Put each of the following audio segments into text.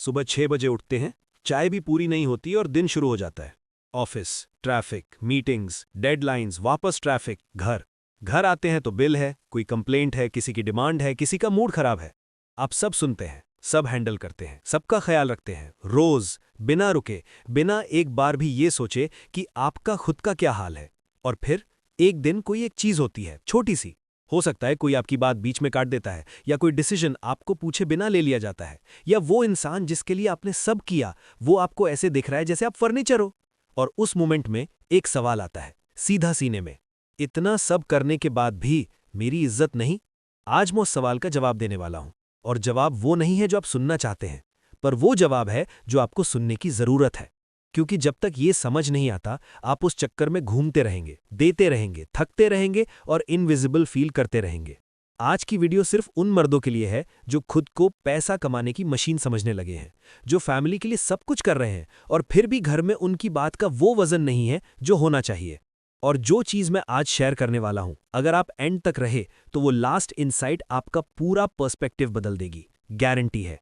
सुबह 6 बजे उठते हैं, चाय भी पूरी नहीं होती और दिन शुरू हो जाता है। ऑफिस, ट्रैफिक, मीटिंग्स, डेडलाइंस, वापस ट्रैफिक, घर। घर आते हैं तो बिल है, कोई कंप्लेंट है, किसी की डिमांड है, किसी का मूड खराब है। आप सब सुनते हैं, सब हैंडल करते हैं, सबका ख्याल रखते हैं, रोज, बिना रुके, बिना एक बार भी ये सोचे कि आपका खुद का क्या हाल है। और फिर एक दिन कोई एक चीज होती है, छोटी सी। हो सकता है कोई आपकी बात बीच में काट देता है, या कोई डिसीजन आपको पूछे बिना ले लिया जाता है, या वो इंसान जिसके लिए आपने सब किया वो आपको ऐसे दिख रहा है जैसे आप फर्नीचर हो। और उस मोमेंट में एक सवाल आता है, सीधा सीने में, इतना सब करने के बाद भी मेरी इज्जत नहीं? आज मैं उस सवाल का जवाब देने वाला हूं। और जवाब वो नहीं है जो आप सुनना चाहते हैं, पर वो जवाब है जो आपको सुनने की जरूरत है। क्योंकि जब तक ये समझ नहीं आता, आप उस चक्कर में घूमते रहेंगे, देते रहेंगे, थकते रहेंगे और इनविजिबल फील करते रहेंगे। आज की वीडियो सिर्फ उन मर्दों के लिए है जो खुद को पैसा कमाने की मशीन समझने लगे हैं, जो फैमिली के लिए सब कुछ कर रहे हैं और फिर भी घर में उनकी बात का वो वजन नहीं है जो होना चाहिए। और जो चीज मैं आज शेयर करने वाला हूं, अगर आप एंड तक रहे तो वो लास्ट इनसाइट आपका पूरा पर्सपेक्टिव बदल देगी, गारंटी है।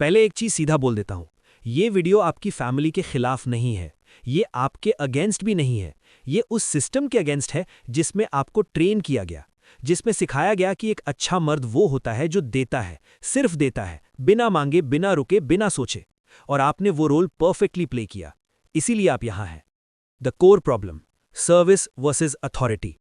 पहले एक चीज सीधा बोल देता हूं, ये वीडियो आपकी फैमिली के खिलाफ नहीं है, ये आपके अगेंस्ट भी नहीं है। ये उस सिस्टम के अगेंस्ट है जिसमें आपको ट्रेन किया गया, जिसमें सिखाया गया कि एक अच्छा मर्द वो होता है जो देता है, सिर्फ देता है, बिना मांगे, बिना रुके, बिना सोचे। और आपने वो रोल परफेक्टली प्ले किया, इसीलिए आप यहां हैं। The core problem, service versus authority.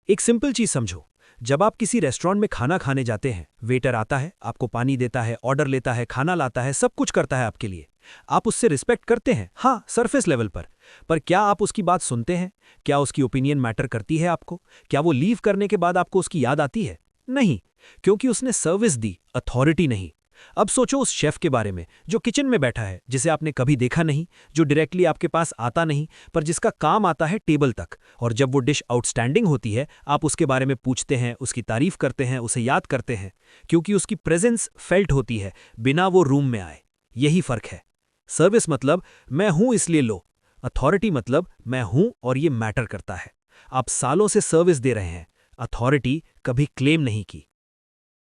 एक सिंपल चीज समझो, जब आप किसी रेस्टोरेंट में खाना खाने जाते हैं, वेटर आता है, आपको पानी देता है, ऑर्डर लेता है, खाना लाता है, सब कुछ करता है आपके लिए। आप उससे रिस्पेक्ट करते हैं, हाँ, सरफेस लेवल पर क्या आप उसकी बात सुनते हैं? क्या उसकी ओपिनियन मैटर करती है आपको? क्या वो लीव करने के बाद आपको उसकी याद आती है? नहीं, क्योंकि उसने सर्विस दी, अथॉरिटी नहीं। अब सोचो उस शेफ के बारे में जो किचन में बैठा है, जिसे आपने कभी देखा नहीं, जो डायरेक्टली आपके पास आता नहीं, पर जिसका काम आता है टेबल तक। और जब वो डिश आउटस्टैंडिंग होती है, आप उसके बारे में पूछते हैं, उसकी तारीफ करते हैं, उसे याद करते हैं, क्योंकि उसकी प्रेजेंस फेल्ट होती है बिना वो रूम में आए। यही फर्क है। सर्विस मतलब मैं हूं इसलिए लो, अथॉरिटी मतलब मैं हूं और ये मैटर करता है। आप सालों से सर्विस दे रहे हैं, अथॉरिटी कभी क्लेम नहीं की।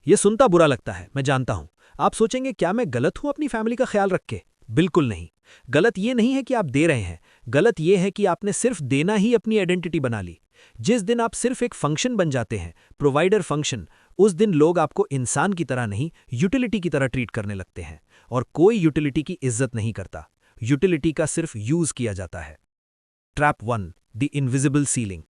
ये सुनता बुरा लगता है, मैं जानता हूं। आप सोचेंगे क्या मैं गलत हूं अपनी फैमिली का ख्याल रख के? बिल्कुल नहीं। गलत ये नहीं है कि आप दे रहे हैं, गलत ये है कि आपने सिर्फ देना ही अपनी आइडेंटिटी बना ली। जिस दिन आप सिर्फ एक फंक्शन बन जाते हैं, प्रोवाइडर फंक्शन, उस दिन लोग आपको इंसान की तरह नहीं, यूटिलिटी की तरह ट्रीट करने लगते हैं। और कोई यूटिलिटी की इज्जत नहीं करता, यूटिलिटी का सिर्फ यूज किया जाता है। Trap 1, the invisible ceiling.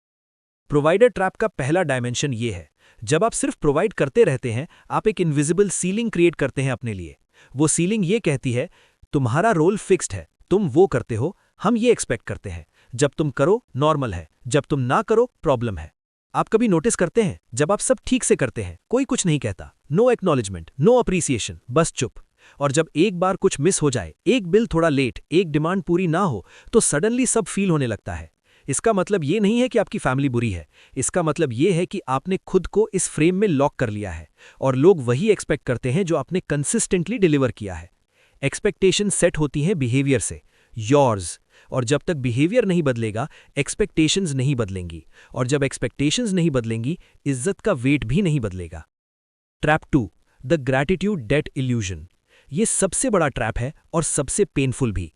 Provider trap का पहला डायमेंशन ये है, जब आप सिर्फ प्रोवाइड करते रहते हैं, आप एक इनविजिबल सीलिंग क्रिएट करते हैं अपने लिए। वो सीलिंग ये कहती है, तुम्हारा रोल फिक्स्ड है, तुम वो करते हो, हम ये एक्सपेक्ट करते हैं। जब तुम करो नॉर्मल है, जब तुम ना करो प्रॉब्लम है। आप कभी नोटिस करते हैं, जब आप सब ठीक से करते हैं, कोई कुछ नहीं कहता, नो एक्नॉलेजमेंट, नो अप्रिसिएशन, बस चुप। और जब एक बार कुछ मिस हो जाए, एक बिल थोड़ा लेट, एक डिमांड पूरी ना हो, तो सडनली सब फील होने लगता है। इसका मतलब ये नहीं है कि आपकी फैमिली बुरी है, इसका मतलब ये है कि आपने खुद को इस फ्रेम में लॉक कर लिया है, और लोग वही एक्सपेक्ट करते हैं जो आपने कंसिस्टेंटली डिलीवर किया है। एक्सपेक्टेशन सेट होती हैं बिहेवियर से, योर्स। और जब तक बिहेवियर नहीं बदलेगा, एक्सपेक्टेशंस नहीं बदलेंगी, और जब एक्सपेक्टेशंस नहीं बदलेंगी, इज्जत का वेट भी नहीं बदलेगा। Trap 2, the gratitude debt illusion. ये सबसे बड़ा ट्रैप है और सबसे पेनफुल भी।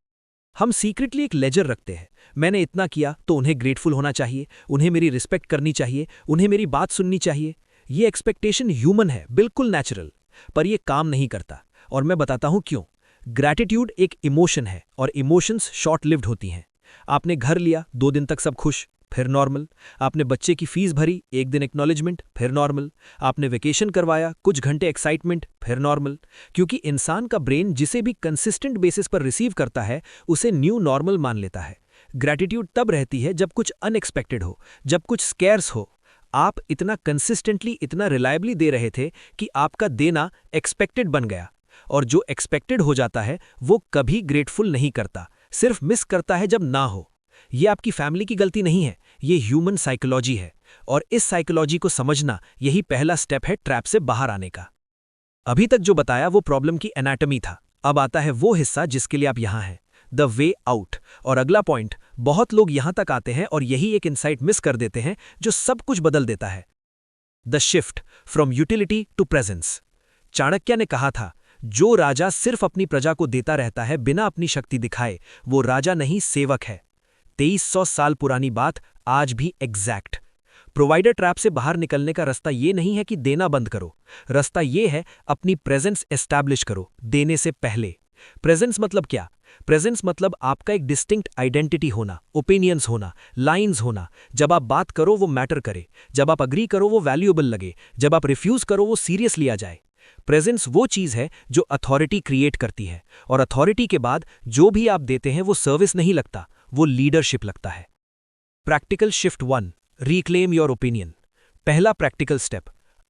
हम सीक्रेटली एक लेजर रखते हैं, मैंने इतना किया तो उन्हें ग्रेटफुल होना चाहिए, उन्हें मेरी रिस्पेक्ट करनी चाहिए, उन्हें मेरी बात सुननी चाहिए। ये एक्सपेक्टेशन ह्यूमन है, बिल्कुल नेचुरल, पर ये काम नहीं करता। और मैं बताता हूं क्यों। ग्रैटिट्यूड एक इमोशन है और इमोशंस शॉर्ट लिव्ड होती हैं। आपने घर लिया, 2 दिन तक सब खुश, फिर नॉर्मल। आपने बच्चे की फीस भरी, 1 दिन एक्नॉलेजमेंट, फिर नॉर्मल। आपने वेकेशन करवाया, कुछ घंटे एक्साइटमेंट, फिर नॉर्मल। क्योंकि इंसान का ब्रेन जिसे भी कंसिस्टेंट बेसिस पर रिसीव करता है, उसे न्यू नॉर्मल मान लेता है। ग्रैटिट्यूड तब रहती है जब कुछ अनएक्सपेक्टेड हो, जब कुछ स्कैर्स हो। आप इतना कंसिस्टेंटली, इतना रिलायबली दे रहे थे कि आपका देना एक्सपेक्टेड बन गया। और जो एक्सपेक्टेड हो जाता है वो कभी ग्रेटफुल नहीं करता, सिर्फ मिस करता है जब ना हो। ये आपकी फैमिली की गलती नहीं है, ये ह्यूमन साइकोलॉजी है। और इस साइकोलॉजी को समझना यही पहला स्टेप है ट्रैप से बाहर आने का। अभी तक जो बताया वो प्रॉब्लम की एनाटॉमी था, अब आता है वो हिस्सा जिसके लिए आप यहां हैं, द वे आउट। और अगला पॉइंट, बहुत लोग यहां तक आते हैं और यही एक इनसाइट मिस कर देते हैं जो सब कुछ बदल देता है। The shift from utility to presence. Chanakya ने कहा था, जो राजा सिर्फ अपनी प्रजा को देता रहता है बिना अपनी शक्ति दिखाए, वो राजा नहीं सेवक है। 2300 साल पुरानी बात आज भी एग्जैक्ट। प्रोवाइडर ट्रैप से बाहर निकलने का रास्ता ये नहीं है कि देना बंद करो, रास्ता ये है अपनी प्रेजेंस एस्टैब्लिश करो देने से पहले। प्रेजेंस मतलब क्या? प्रेजेंस मतलब आपका एक डिस्टिंक्ट आइडेंटिटी होना, ओपिनियंस होना, लाइंस होना। जब आप बात करो वो मैटर करे, जब आप अग्री करो वो वैल्यूएबल लगे, जब आप रिफ्यूज करो वो सीरियस लिया जाए। प्रेजेंस वो चीज है जो अथॉरिटी क्रिएट करती है, और अथॉरिटी के बाद जो भी आप देते हैं वो सर्विस नहीं लगता, वो लीडरशिप लगता है। Practical shift 1, reclaim your opinion. पहला प्रैक्टिकल स्टेप,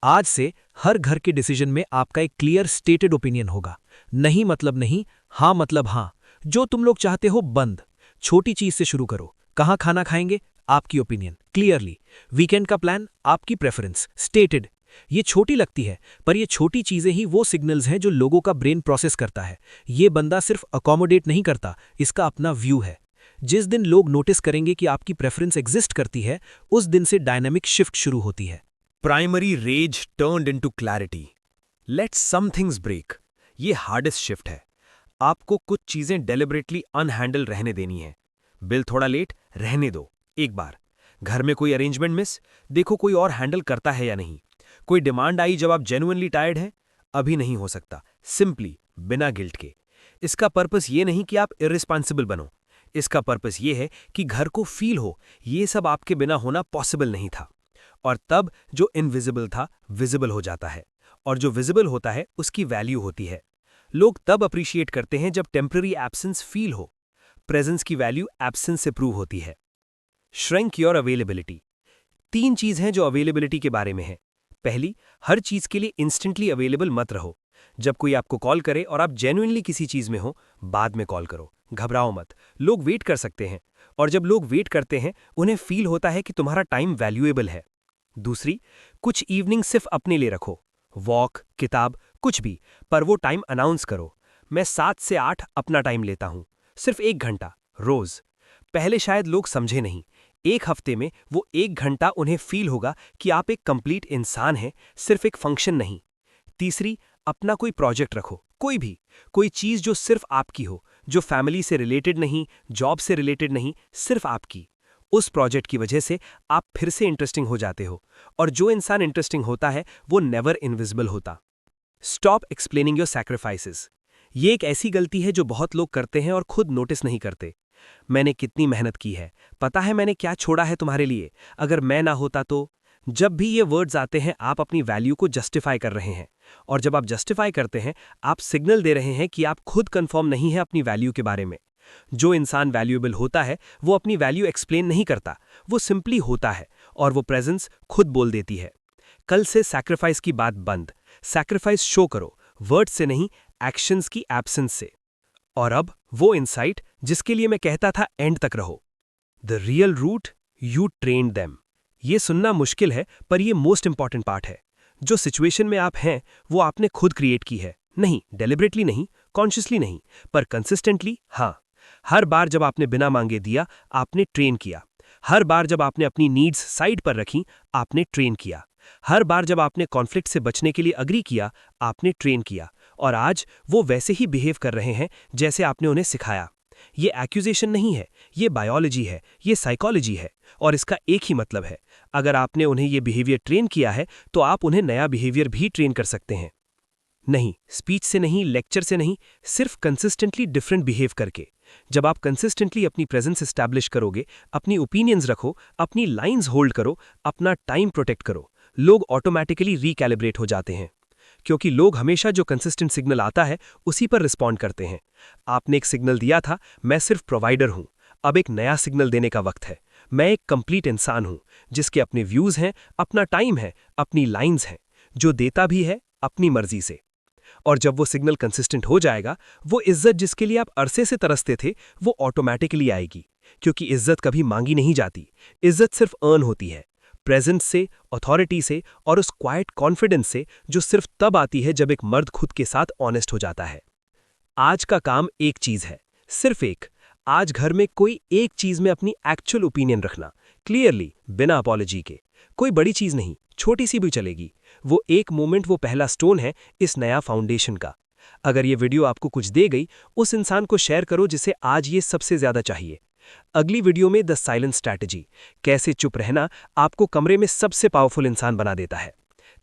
आज से हर घर के डिसीजन में आपका एक क्लियर स्टेटेड ओपिनियन होगा। नहीं मतलब नहीं, हाँ मतलब हाँ। जो तुम लोग चाहते हो बंद। छोटी चीज से शुरू करो। कहाँ खाना खाएंगे? आपकी ओपिनियन क्लियरली। वीकेंड का प्लान? आपकी प्रेफरेंस स्टेटेड। ये छोटी लगती है, पर ये छोटी चीजें ही वो सिग्नल्स हैं जो लोगों का ब्रेन प्रोसेस करता है। ये बंदा सिर्फ अकोमोडेट नहीं करता, इसका अपना व्यू है। जिस दिन लोग नोटिस करेंगे कि आपकी प्रेफरेंस एग्जिस्ट करती है, उस दिन से डायनामिक शिफ्ट शुरू होती है। Primary rage turned into clarity. Let some things break. ये हार्डेस्ट शिफ्ट है। आपको कुछ चीजें डेलिबरेटली अनहैंडल रहने देनी है। बिल थोड़ा लेट, रहने दो एक बार। घर में कोई अरेंजमेंट मिस, देखो कोई और हैंडल करता है या नहीं। कोई डिमांड आई जब आप जेन्युइनली टायर्ड हैं, अभी नहीं हो सकता, सिंपली बिना गिल्ट के। इसका पर्पस ये नहीं कि आप इर्रिस्पॉन्सिबल बनो, इसका पर्पस ये है कि घर को फील हो ये सब आपके बिना होना पॉसिबल नहीं था। और तब जो इनविजिबल था विजिबल हो जाता है, और जो विजिबल होता है उसकी वैल्यू होती है। लोग तब अप्रिशिएट करते हैं जब टेम्पररी एब्सेंस फील हो। प्रेजेंस की वैल्यू एब्सेंस से प्रूव होती है। Shrink your availability. 3 चीज हैं जो अवेलेबिलिटी के बारे में है। पहली, हर चीज के लिए इंस्टेंटली अवेलेबल मत रहो। जब कोई आपको कॉल करे और आप जेन्युइनली किसी चीज में हो, बाद में कॉल करो, घबराओ मत। लोग वेट कर सकते हैं, और जब लोग वेट करते हैं उन्हें फील होता है कि तुम्हारा टाइम वैल्यूएबल है। दूसरी, कुछ इवनिंग सिर्फ अपने लिए रखो, वॉक, किताब, कुछ भी, पर वो टाइम अनाउंस करो। मैं 7 से 8 अपना टाइम लेता हूं, सिर्फ 1 घंटा रोज। पहले शायद लोग समझे नहीं, एक हफ्ते में वो 1 घंटा उन्हें फील होगा कि आप एक कंप्लीट इंसान हैं, सिर्फ एक फंक्शन नहीं। तीसरी, अपना कोई प्रोजेक्ट रखो, कोई भी, कोई चीज जो सिर्फ आपकी हो, जो फैमिली से रिलेटेड नहीं, जॉब से रिलेटेड नहीं, सिर्फ आपकी। उस प्रोजेक्ट की वजह से आप फिर से इंटरेस्टिंग हो जाते हो, और जो इंसान इंटरेस्टिंग होता है वो नेवर इनविजिबल होता। Stop explaining your sacrifices. ये एक ऐसी गलती है जो बहुत लोग करते हैं और खुद नोटिस नहीं करते। मैंने कितनी मेहनत की है, पता है मैंने क्या छोड़ा है तुम्हारे लिए, अगर मैं ना होता तो। जब भी ये वर्ड्स आते हैं आप अपनी वैल्यू को जस्टिफाई कर रहे हैं, और जब आप जस्टिफाई करते हैं आप सिग्नल दे रहे हैं कि आप खुद कंफर्म नहीं है अपनी वैल्यू के बारे में। जो इंसान वैल्यूएबल होता है वो अपनी वैल्यू एक्सप्लेन नहीं करता, वो सिंपली होता है, और वो प्रेजेंस खुद बोल देती है। कल से सैक्रिफाइस की बात बंद। सैक्रिफाइस शो करो, वर्ड्स से नहीं, एक्शंस की एब्सेंस से। और अब वो इनसाइट जिसके लिए मैं कहता था एंड तक रहो। The real root, you trained them. ये सुनना मुश्किल है, पर ये मोस्ट इंपॉर्टेंट पार्ट है। जो सिचुएशन में आप हैं वो आपने खुद क्रिएट की है, नहीं डेलिबरेटली नहीं, कॉन्शियसली नहीं, पर कंसिस्टेंटली हाँ। हर बार जब आपने बिना मांगे दिया, आपने ट्रेन किया। हर बार जब आपने अपनी नीड्स साइड पर रखी, आपने ट्रेन किया। हर बार जब आपने कॉन्फ्लिक्ट से बचने के लिए अग्री किया, आपने ट्रेन किया। और आज वो वैसे ही बिहेव कर रहे हैं जैसे आपने उन्हें सिखाया। ये एक्यूजेशन नहीं है, ये बायोलॉजी है, ये साइकोलॉजी है, और इसका एक ही मतलब है, अगर आपने उन्हें ये बिहेवियर ट्रेन किया है तो आप उन्हें नया बिहेवियर भी ट्रेन कर सकते हैं। नहीं स्पीच से नहीं, लेक्चर से नहीं, सिर्फ कंसिस्टेंटली डिफरेंट बिहेव करके। जब आप कंसिस्टेंटली अपनी प्रेजेंस एस्टैब्लिश करोगे, अपनी ओपिनियंस रखो, अपनी लाइंस होल्ड करो, अपना टाइम प्रोटेक्ट करो, लोग ऑटोमेटिकली रिकैलिब्रेट हो जाते हैं। क्योंकि लोग हमेशा जो कंसिस्टेंट सिग्नल आता है उसी पर रिस्पॉन्ड करते हैं। आपने एक सिग्नल दिया था, मैं सिर्फ प्रोवाइडर हूं, अब एक नया सिग्नल देने का वक्त है। मैं एक कंप्लीट इंसान हूं, जिसके अपने व्यूज हैं, अपना टाइम है, अपनी लाइंस हैं, जो देता भी है अपनी मर्जी से। और जब वो सिग्नल कंसिस्टेंट हो जाएगा, वो इज्जत जिसके लिए आप अरसे से तरसते थे वो ऑटोमेटिकली आएगी। क्योंकि इज्जत कभी मांगी नहीं जाती, इज्जत सिर्फ अर्न होती है, प्रेजेंस से, अथॉरिटी से, और उस क्वाइट कॉन्फिडेंस से जो सिर्फ तब आती है जब एक मर्द खुद के साथ ऑनेस्ट हो जाता है। आज का काम एक चीज है, सिर्फ एक। आज घर में कोई एक चीज में अपनी एक्चुअल ओपिनियन रखना, क्लियरली, बिना अपॉलॉजी के। कोई बड़ी चीज नहीं, छोटी सी भी चलेगी। वो एक मोमेंट वो पहला स्टोन है इस नया फाउंडेशन का। अगर ये वीडियो आपको कुछ दे गई, उस इंसान को शेयर करो जिसे आज ये सबसे ज्यादा चाहिए। अगली वीडियो में द साइलेंट स्ट्रैटेजी, कैसे चुप रहना आपको कमरे में सबसे पावरफुल इंसान बना देता है।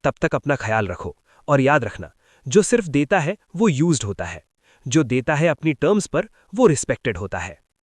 तब तक अपना ख्याल रखो और याद रखना, जो सिर्फ देता है वो यूज्ड होता है, जो देता है अपनी टर्म्स पर वो रिस्पेक्टेड होता है।